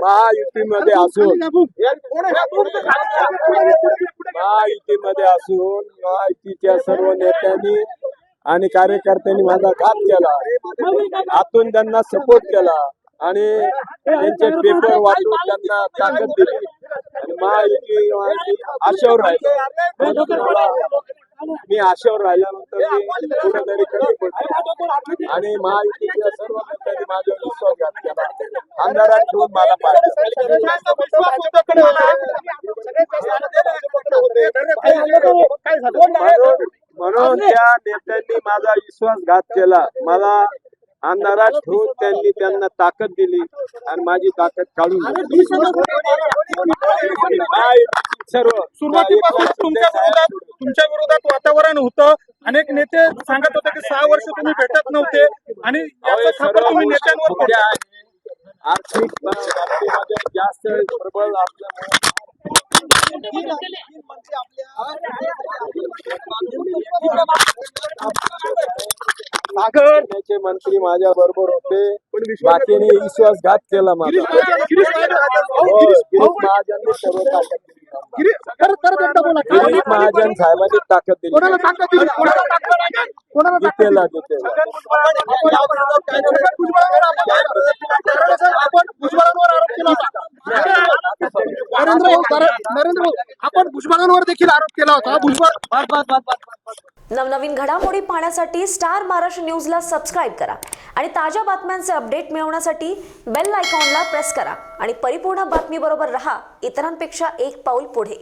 महायुतीमध्ये असून महायुतीच्या सर्व नेत्यांनी आणि कार्यकर्त्यांनी माझा घात केला, आतून त्यांना सपोर्ट केला आणि त्यांचे पेपर वाटून त्यांना ताकद दिली आणि महायुती आशेवर राहिलो. मी आशेवर राहिल्यानंतर मी कुठेतरी कमी पडतो आणि महायुतीच्या सर्व नेत्यांनी माझ्यावर विश्वासघात केला, अंधारात ठेवून मला पाहिजे. म्हणून त्या नेत्यांनी माझा विश्वासघात केला, मला अंधारात ठेवून त्यांना ताकद दिली आणि माझी ताकद काढून घेतली. सर्व सुरुवातीपासून तुमच्या विरोधात वातावरण होतं. अनेक नेते सांगत होते की 6 वर्ष तुम्ही भेटत नव्हते आणि याचा खापर तुम्ही नेत्यांवर पडला. आर्थिक बाबतीमध्ये जास्त प्रबळ असल्यामुळे मंत्री माझ्या बरोबर होते, पण बाकीने विश्वासघात केला माझा. गिरीश महाजनने सर्व ताकद दिली, गिरीश महाजन साहेबांनी ताकद दिली. गीतेला आपण भुजबळांवर देखील आरोप केला होता. नवनवीन घडामोडी पाहण्यासाठी स्टार महाराष्ट्र न्यूजला सबस्क्राईब करा आणि ताज्या बातम्यांचे अपडेट मिळवण्यासाठी बेल आयकॉनला प्रेस करा आणि परिपूर्ण बातमी बरोबर रहा, इतरांपेक्षा एक पाऊल पुढे.